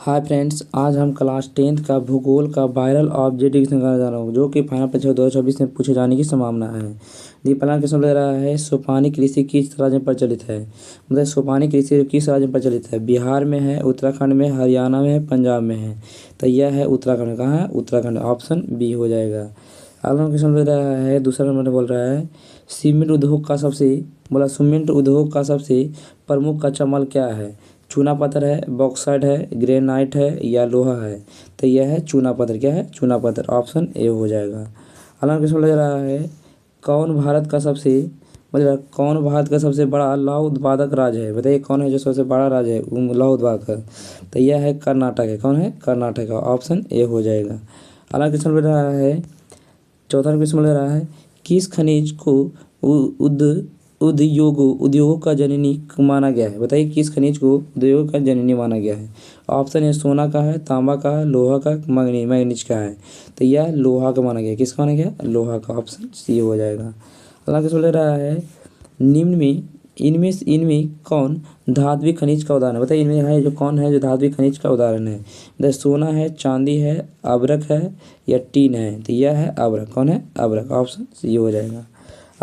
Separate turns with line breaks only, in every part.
Hi friends, आज हम class 10th का भूगोल का वायरल ऑब्जेक्ट डिक्शनरी करने जा रहा हूँ जो कि फाइनल परीक्षा 2024 में पूछे जाने की संभावना है। दी पहला क्वेश्चन ले रहा है, सोपानी कृषि किस राज्य में प्रचलित है। मतलब सोपानी कृषि किस राज्य में प्रचलित है। बिहार में है, उत्तराखंड में, हरियाणा में है, पंजाब में है। तो यह है उत्तराखंड में। कहाँ है? उत्तराखंड। ऑप्शन बी हो जाएगा। अगला क्वेश्चन ले रहा है, दूसरा नंबर बोल रहा है, सीमेंट उद्योग का सबसे प्रमुख कच्चा माल क्या है। चूना पत्थर है, बॉक्साइट है, ग्रेनाइट है या लोहा है। तो यह है चूना पत्थर। क्या है? चूना पत्थर। ऑप्शन ए हो जाएगा। अगला क्वेश्चन लग रहा है, कौन भारत का सबसे बड़ा लौह उत्पादक राज्य है। बताइए कौन है जो सबसे बड़ा राज्य है लौह उत्पादक का। तो यह है कर्नाटक है। कौन है? कर्नाटक का। ऑप्शन ए हो जाएगा। अगला क्वेश्चन लग रहा है, चौथा क्वेश्चन लग रहा है, किस खनिज को उद्योगों का जननी माना गया है। बताइए किस खनिज को उद्योगों का जननी माना गया है। ऑप्शन है सोना का है, तांबा का है, लोहा का, मैग्नीज का है। तो यह लोहा का माना गया। किसका माना गया? लोहा का। ऑप्शन सी हो जाएगा। अगला क्वेश्चन ले रहा है, निम्न में इनमें कौन धात्विक खनिज का उदाहरण है। बताइए इनमें है जो कौन है जो धात्विक खनिज का उदाहरण है। बताइए सोना है, चांदी है, अभ्रक है या टीन है। तो यह है अभ्रक। कौन है? अभ्रक। ऑप्शन सी हो जाएगा।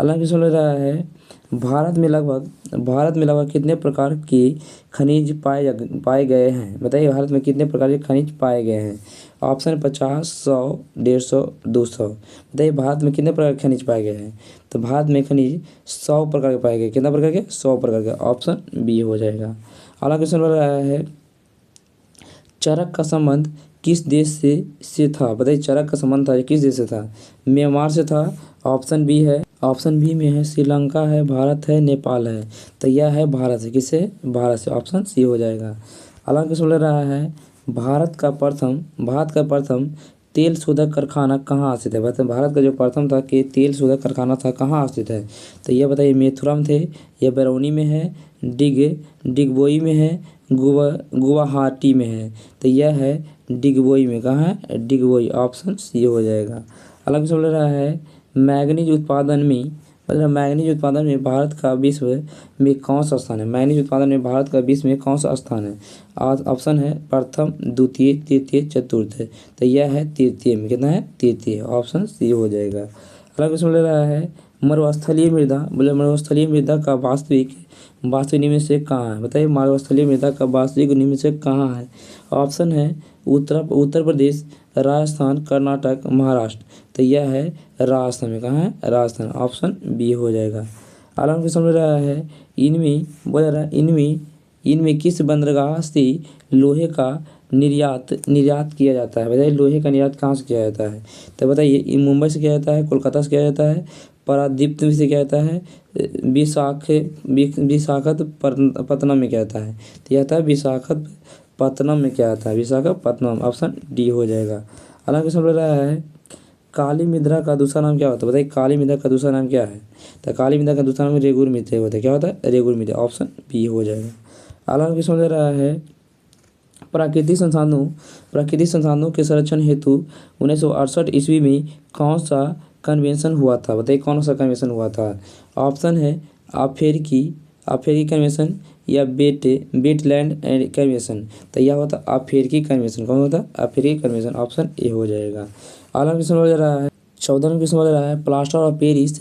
अगला क्वेश्चन ले रहा है, भारत में लगभग कितने प्रकार के खनिज पाए गए हैं। बताइए भारत में कितने प्रकार के खनिज पाए गए हैं। ऑप्शन 50, 100, 150, 200। बताइए भारत में कितने प्रकार के खनिज पाए गए हैं। तो भारत में खनिज 100 प्रकार के पाए गए। कितना प्रकार के? 100 प्रकार के। ऑप्शन बी हो जाएगा। अगला क्वेश्चन बन रहा है, चरक का संबंध किस देश से था। बताइए चरक का संबंध था किस देश से था। म्यांमार से था। ऑप्शन बी है। ऑप्शन बी में है श्रीलंका है, भारत है, नेपाल है। तो यह है भारत से। किससे? भारत से। ऑप्शन सी हो जाएगा। अगला क्वेश्चन ले रहा है, भारत का प्रथम तेल शोधक कारखाना कहाँ स्थित है। बताइए भारत का जो प्रथम था कि तेल शोधक कारखाना था कहाँ स्थित है। तो यह बताइए मेथुरम थे, यह बरौनी में है, डिगबोई में है, गुवाहाटी में है। तो यह है डिगबोई में। कहाँ है? डिगबोई। ऑप्शन सी हो जाएगा। अगला क्वेश्चन ले रहा है, मैग्नीज उत्पादन में भारत का विश्व में कौन सा स्थान है। मैग्नीज उत्पादन में भारत का विश्व में कौन सा स्थान है। ऑप्शन है प्रथम, द्वितीय, तृतीय, चतुर्थ। तो यह है तृतीय में। कितना है? तृतीय। ऑप्शन सी हो जाएगा। अगला क्वेश्चन ले रहा है, मरुस्थलीय मृदा का वास्तविक निम्न से कहाँ है। बताइए मरुस्थलीय मृदा का वास्तविक निम्न से कहाँ है। ऑप्शन है उत्तर प्रदेश, राजस्थान, कर्नाटक, महाराष्ट्र। तो यह है राजस्थान में। कहाँ है? राजस्थान। ऑप्शन बी हो जाएगा। अगला क्वेश्चन ले रहा है, इनमें किस बंदरगाह से लोहे का निर्यात किया जाता है। बताइए लोहे का निर्यात कहाँ से किया जाता है। तो बताइए मुंबई से किया जाता है, कोलकाता से किया जाता है, पारादीप से किया जाता है, विशाखापत्तनम में किया जाता है। तो यह था विशाखापत्तनम में क्या आता है। विशाखापत्तनम। ऑप्शन डी हो जाएगा। अगला क्वेश्चन ले रहा है, काली मृदा का दूसरा नाम क्या होता है। बताइए काली मृदा का दूसरा नाम क्या है। तो काली मृदा का दूसरा नाम रेगुर मृदा होता है। क्या होता है? रेगुर मृदा। ऑप्शन बी हो जाएगा। अगला क्वेश्चन ले रहा है, प्राकृतिक संसाधनों के संरक्षण हेतु 1968 ईस्वी में कौन सा कन्वेंशन हुआ था। बताइए कौन सा कन्वेंशन हुआ था। ऑप्शन है अफ्रीकी कन्वेंशन या वेटलैंड कन्वेंशन। तो यह होता अफ्रीकी कन्वेंशन। कौन होता? अफ्रीकी कन्वेंशन। ऑप्शन ए हो जाएगा। अगला क्वेश्चन हो जा रहा है, 14वां क्वेश्चन हो रहा है, प्लास्टर ऑफ पेरिस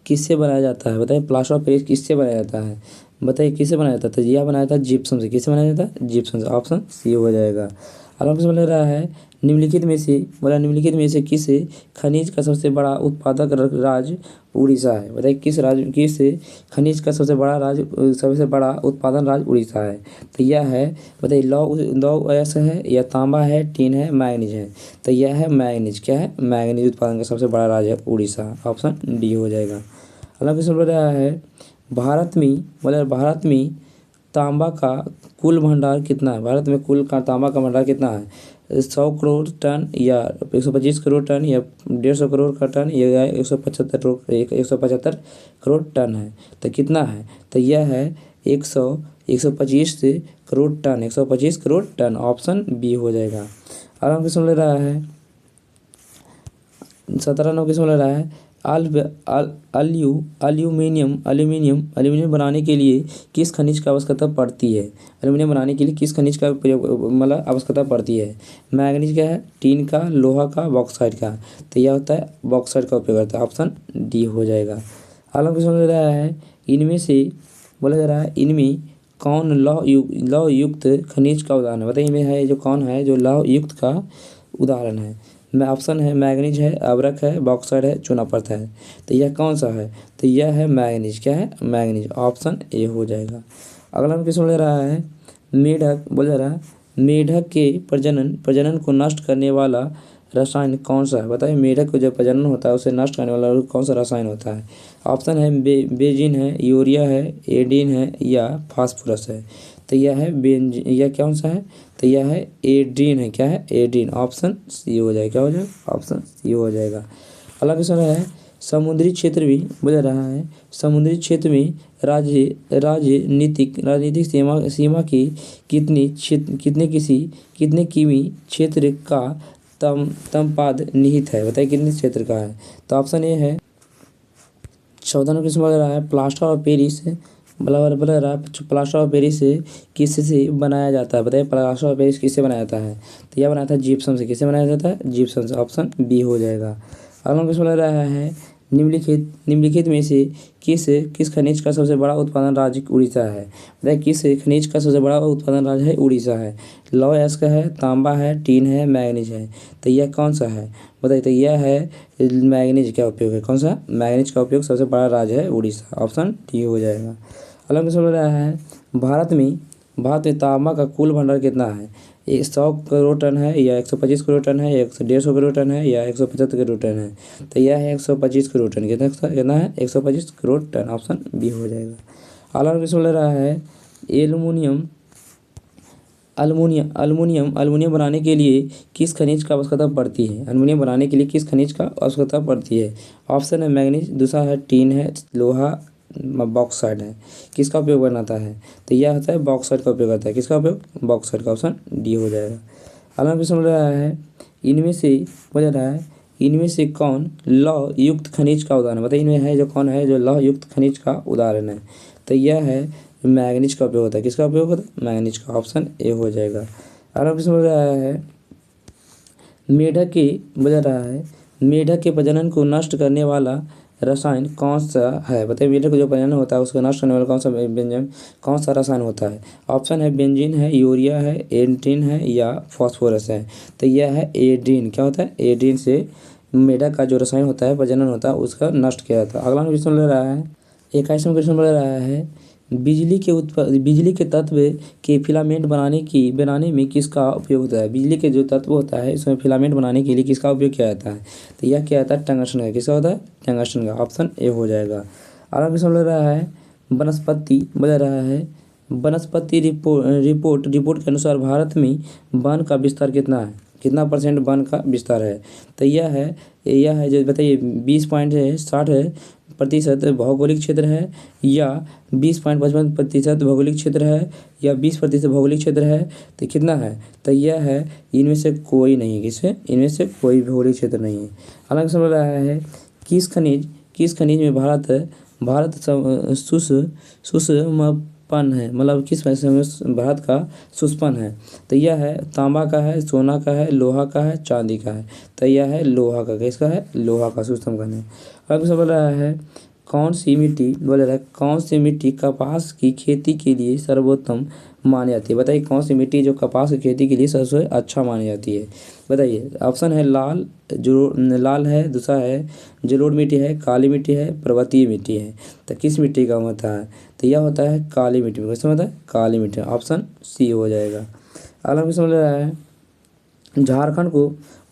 किससे बनाया जाता है। बताइए प्लास्टर ऑफ पेरिस किससे बनाया जाता है। बताइए किससे बनाया जाता है। तो यह बनाया था जिप्सम से। किससे बनाया जाता है? जिप्सम से। ऑप्शन सी हो जाएगा। अगला क्वेश्चन लग रहा है, निम्नलिखित में से किस खनिज का सबसे बड़ा उत्पादक राज्य उड़ीसा है। बताइए किस खनिज का सबसे बड़ा उत्पादन राज्य उड़ीसा है। तो यह है, बताइए लौह अयस्क है या तांबा है, टीन है, मैग्नीज है। तो यह है मैग्नीज। क्या है? मैग्नीज उत्पादन का सबसे बड़ा राज्य है उड़ीसा। ऑप्शन डी हो जाएगा। अगला क्वेश्चन बोल रहा है, भारत में तांबा का कुल भंडार कितना है। भारत में कुल का तांबा का भंडार कितना है। 100 करोड़ टन या 125 करोड़ टन या 150 करोड़ का टन या 175 करोड़ टन है। तो कितना है। तो यह है 125 crore ton. 125 crore ton. Option B हो जाएगा। आराम से सुन ले रहा है, 17 क्वेश्चन ले रहा है, एल्यूमीनियम बनाने के लिए किस खनिज का आवश्यकता पड़ती है? एल्यूमीनियम बनाने के लिए किस खनिज का प्रयोग मतलब आवश्यकता पड़ती है? मैग्नीज का है, टीन का, लोहा का, बॉक्साइट का। तो यह होता है बॉक्साइट का उपयोग करता है। ऑप्शन डी हो जाएगा। अगला क्वेश्चन ले रहा है, इनमें से बोला जा रहा है इनमें कौन लौह युक्त खनिज का उदाहरण है? बताइए इनमें है जो कौन है जो लौह युक्त का उदाहरण है? मैं ऑप्शन है मैग्नीज है, अब्रक है, बॉक्साइट है, चूना पत्थर है। तो यह कौन सा है? तो यह है मैग्नीज। क्या है? मैग्नीज। ऑप्शन ए हो जाएगा। अगला क्वेश्चन ले रहा है, मेढक बोला जा रहा है मेढक के प्रजनन को नष्ट करने वाला रसायन कौन सा है? बताइए मेढक को जो प्रजनन होता है उसे नष्ट करने वाला कौन सा रसायन होता है? ऑप्शन है बेंजीन है, यूरिया है, एडिन है या फास्फोरस है। तो यह है यह कौन सा है? तो यह है एड्रीन है। क्या है? एड्रीन। ऑप्शन सी हो जाएगा। क्या हो जाएगा? ऑप्शन सी हो जाएगा। अगला क्वेश्चन है, समुद्री क्षेत्र भी बोला रहा है समुद्री क्षेत्र में राजनीतिक सीमा की कितने किमी क्षेत्र का तमपाद निहित है? बताइए कितने क्षेत्र का है? तो ऑप्शन ए है 14 नंबर क्वेश्चन बोल रहा है प्लास्टर ऑफ पेरिस बोला रहा है प्लास्टर ऑफ पेरिस किससे बनाया जाता है? बताइए प्लास्टर ऑफ पेरिस किससे बनाया जाता है? तो यह बनाया था जिप्सम से। किससे बनाया जाता है? जिप्सम से। ऑप्शन बी हो जाएगा। अगला क्वेश्चन बोल रहा है निम्नलिखित में से किस खनिज का सबसे बड़ा उत्पादन राज्य उड़ीसा है? बताइए किस खनिज का सबसे बड़ा उत्पादन राज्य है? उड़ीसा है। लौह अयस्क है, तांबा है, टीन है, मैग्नीज है। तो यह कौन सा है? बताइए। तो यह है मैग्नीज का उपयोग है। कौन सा? मैग्नीज का उपयोग सबसे बड़ा राज्य है उड़ीसा। ऑप्शन डी हो जाएगा। अगला क्वेश्चन बोल रहा है भारत में तांबा का कुल भंडार कितना है? ये 100 करोड़ टन है या 125 करोड़ टन है या 150 करोड़ टन है या 175 करोड़ टन है? तो यह है 125 करोड़ टन। कितना है? 125 करोड़ टन। ऑप्शन बी हो जाएगा। अगला क्वेश्चन ले रहा है एल्युमिनियम बनाने के लिए किस खनिज का आवश्यकता पड़ती है? एल्युमिनियम बनाने के लिए किस खनिज का आवश्यकता पड़ती है? ऑप्शन है मैग्नीज, दूसरा है टीन है, लोहा, बॉक्साइट है। किसका उपयोग बनाता है? तो यह होता है बॉक्साइट का उपयोग करता है। किसका उपयोग? बॉक्साइट का। ऑप्शन डी हो जाएगा। अगला क्वेश्चन बोल रहा है इनमें से कौन लौह युक्त खनिज का उदाहरण है? बताइए इनमें है जो कौन है जो लौह युक्त खनिज का उदाहरण है? तो यह है मैग्नीज का उपयोग होता है। किसका उपयोग होता है? मैग्नीज का। ऑप्शन ए हो जाएगा। अगला क्वेश्चन बोल रहा है मेढक के प्रजनन को नष्ट करने वाला रसायन कौन सा है? बताइए मेढक को जो प्रजनन होता है उसको नष्ट करने वाला कौन सा रसायन होता है? ऑप्शन है बेंजीन है, यूरिया है, एडिन है या फास्फोरस है। तो यह है एडिन। क्या होता है? एडिन से मेढक का जो रसायन होता है प्रजनन होता है उसका नष्ट किया जाता है। अगला क्वेश्चन ले रहा है 21वां क्वेश्चन ले रहा है बिजली के तत्व के फिलामेंट बनाने में किसका उपयोग होता है? बिजली के जो तत्व होता है इसमें फिलामेंट बनाने के लिए किसका उपयोग किया जाता है? तो यह क्या जाता है? टंगस्टन का। किसका होता है? टंगस्टन का। ऑप्शन ए हो जाएगा। अगला क्वेश्चन ले रहा है वनस्पति रिपोर्ट के अनुसार भारत में वन का विस्तार कितना है? कितना % वन का विस्तार है? तो यह है जो बताइए 20.60% भौगोलिक क्षेत्र है या 20.55% भौगोलिक क्षेत्र है या 20% भौगोलिक क्षेत्र है? तो कितना है? तो यह है इनमें से कोई नहीं। किसमें? इनमें से कोई भौगोलिक क्षेत्र नहीं है। हालांकि समझ रहा है किस खनिज में भारत सुषमपन है? मतलब किस पैसे में भारत का सुषमपन है? तो यह है तांबा का है, सोना का है, लोहा का है, चांदी का है। तो यह है लोहा का। किसका है? लोहा का सुषमपन है। अब बोल रहा है कौन सी मिट्टी कपास की खेती के लिए सर्वोत्तम मानी जाती है? बताइए कौन सी मिट्टी जो कपास की खेती के लिए सबसे अच्छा मानी जाती है? बताइए। ऑप्शन है लाल है, दूसरा है जलोढ़ मिट्टी है, काली मिट्टी है, पर्वतीय मिट्टी है। तो किस मिट्टी का होता है? तो यह होता है काली मिट्टी। कैसे होता है? काली मिट्टी। ऑप्शन सी हो जाएगा। अगला क्वेश्चन ले रहा है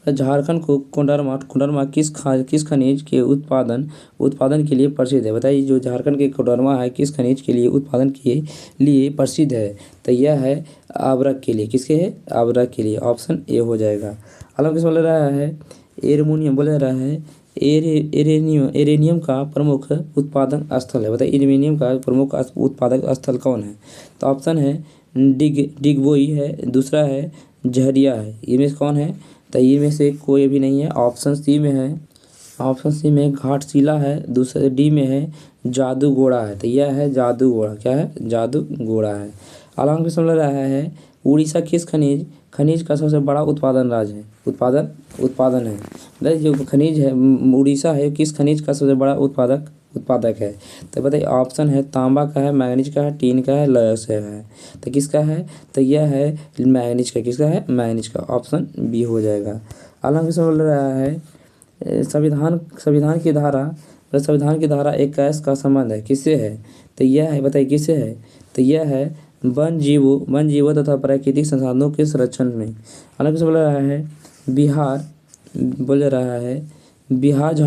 झारखंड को कोडरमा किस खनिज के उत्पादन के लिए प्रसिद्ध है? बताइए जो झारखंड के कोडरमा है किस खनिज के लिए उत्पादन के लिए प्रसिद्ध है? तो यह है आवर्क के लिए। किसके है? आवर्क के लिए। ऑप्शन ए हो जाएगा। अगला क्वेश्चन बोल रहा है एरेनियम का प्रमुख उत्पादक स्थल है। बताइए एल्युमिनियम का प्रमुख उत्पादक स्थल कौन है? तो ऑप्शन है डिगबोई है, दूसरा है झरिया है। इनमें से कौन है? तो इनमें से कोई भी नहीं है। ऑप्शन सी में है ऑप्शन सी में घाटशिला है, दूसरे डी में है जादू घोड़ा है। तो यह है जादू घोड़ा, क्या है, जादू घोड़ा है। अगला प्रश्न लग रहा है उड़ीसा किस खनिज का सबसे बड़ा उत्पादन राज्य है, उत्पादन है, मतलब जो खनिज है उड़ीसा है किस खनिज का सबसे बड़ा उत्पादक है। तो बताइए ऑप्शन है तांबा का है, मैग्नीज का है, टीन का है, लौह से है। तो किसका है, तो यह है मैग्नीज का, किसका है, मैग्नीज का, ऑप्शन बी हो जाएगा। अगला प्रश्न बोल रहा है संविधान की धारा 21 का संबंध है किससे है। तो यह है, बताइए किससे है, तो यह है वन जीवों तथा प्राकृतिक संसाधनों के संरक्षण में। हालांकि बोल रहा है बिहार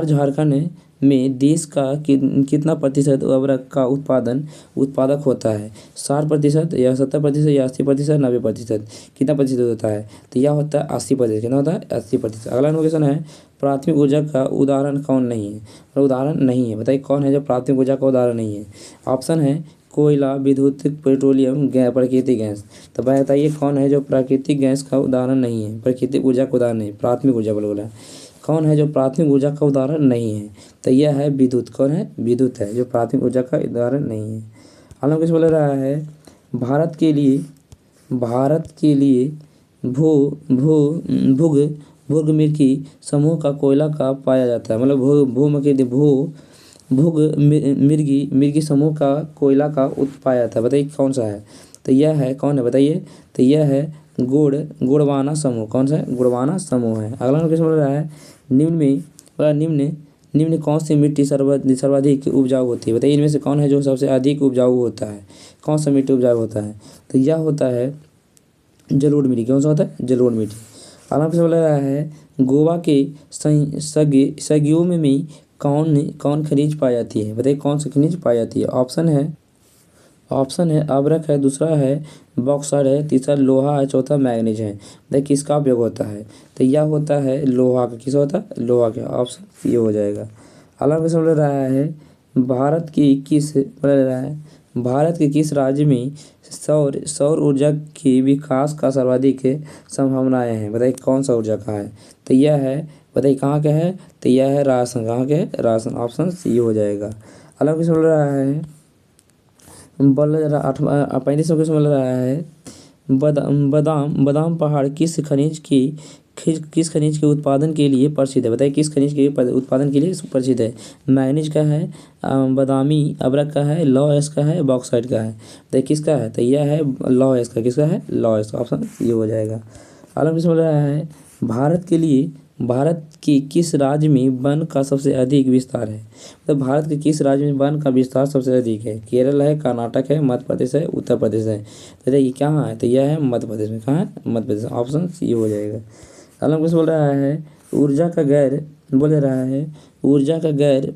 झारखंड में देश का कितना प्रतिशत उर्वरक का उत्पादक होता है, 60% या 70% या 80%, 90%, कितना प्रतिशत होता है। तो यह होता है 80%, कितना होता है 80%। अगला क्वेश्चन है प्राथमिक ऊर्जा का उदाहरण कौन नहीं है, उदाहरण नहीं है, बताइए कौन है जो प्राथमिक ऊर्जा का उदाहरण नहीं है। ऑप्शन है कोयला, विद्युत, पेट्रोलियम, प्राकृतिक गैस। तो बताइए कौन है जो प्राकृतिक गैस का उदाहरण नहीं है, प्राकृतिक ऊर्जा का उदाहरण नहीं, प्राथमिक ऊर्जा बोला कौन है जो प्राथमिक ऊर्जा का उदाहरण नहीं है। तो यह है विद्युत, कौन है, विद्युत है जो प्राथमिक ऊर्जा का उदाहरण नहीं है। हालांकि कुछ बोल रहा है भारत के लिए भू भू भूग भूगमिर्की समूह का कोयला का पाया जाता है, मतलब मिर्गी समूह का कोयला का पाया जाता है, बताइए कौन सा है। तो यह है, कौन है बताइए, तो यह है गोंडवाना समूह, कौन सा है, गोंडवाना समूह है। अगला क्वेश्चन बोल रहा है निम्न कौन सी मिट्टी सर्वाधिक उपजाऊ होती है, बताइए इनमें से कौन है जो सबसे अधिक उपजाऊ होता है, कौन सा मिट्टी उपजाऊ होता है। तो यह होता है जलोढ़ मिट्टी, कौन सा होता है, जलोढ़ मिट्टी। अगला प्रश्न बोल रहा है गोवा के संगीओ में कौन खनिज पाई जाती है, बताइए कौन सी खनिज पाई जाती है। ऑप्शन है अब्रक है, दूसरा है बॉक्साइट है, तीसरा लोहा है, चौथा मैग्नीज है। देखिए किसका उपयोग होता है, तो यह होता है लोहा का, किस होता है, लोहा का, ऑप्शन ये हो जाएगा। अगला प्रश्न बोल रहा है भारत के किस राज्य में सौर ऊर्जा के विकास का सर्वाधिक संभावनाएं हैं, बताइए कौन सा ऊर्जा का है। तो यह है, बताइए कहाँ का है, तो यह है राजस्थान, कहाँ के है, राजस्थान, ऑप्शन सी हो जाएगा। अगला प्रश्न बोल रहा है 35 क्वेश्चन मिल रहा है बादाम पहाड़ किस खनिज के उत्पादन के लिए प्रसिद्ध है, बताइए किस खनिज के उत्पादन के लिए प्रसिद्ध है। मैग्नीज का है, बादामी अब्रक का है, लौह अयस्क का है, बॉक्साइट का है। बताइए किसका है, तो यह है लौह अयस्क का, किसका है, लौह अयस्क, ऑप्शन ये हो जाएगा। अगला प्रश्न मिल रहा है भारत के किस राज्य में वन का सबसे अधिक विस्तार है, तो भारत के किस राज्य में वन का विस्तार सबसे अधिक है। केरल है, कर्नाटक है, मध्य प्रदेश है, उत्तर प्रदेश है। तो ये कहाँ है, तो यह है मध्य प्रदेश में, कहाँ है, मध्य प्रदेश, ऑप्शन सी हो जाएगा। अगला क्वेश्चन बोल रहा है ऊर्जा का गैर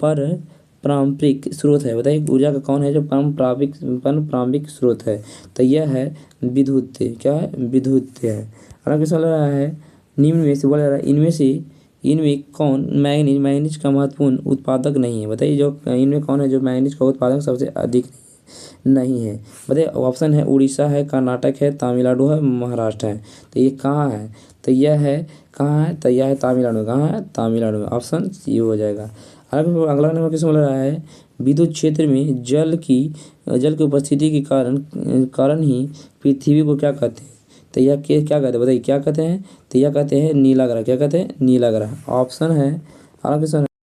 पर पारंपरिक स्रोत है, बताइए ऊर्जा का कौन है जो पारंपरिक स्रोत है। तो यह है विद्युत, क्या है, विद्युत है। अगला क्वेश्चन बोल रहा है निम्न में से बोल रहा है इनमें कौन मैग्नीज का महत्वपूर्ण उत्पादक नहीं है, बताइए जो इनमें कौन है जो मैग्नीज का उत्पादक सबसे अधिक नहीं है। बताइए ऑप्शन है उड़ीसा है, कर्नाटक है, तमिलनाडु है, महाराष्ट्र है। तो ये कहाँ है, तो यह है कहाँ है, तो यह है तमिलनाडु, कहाँ है, तमिलनाडु में, ऑप्शन सी हो जाएगा। अगला नंबर क्वेश्चन बोल रहा है विद्युत क्षेत्र में जल की उपस्थिति के कारण ही पृथ्वी को क्या कहते हैं। तो यह क्या कहते हैं, बताइए क्या कहते हैं। तो यह कहते हैं नीला ग्रह, क्या कहते हैं, नीला ग्रह, ऑप्शन है। अगला क्वेश्चन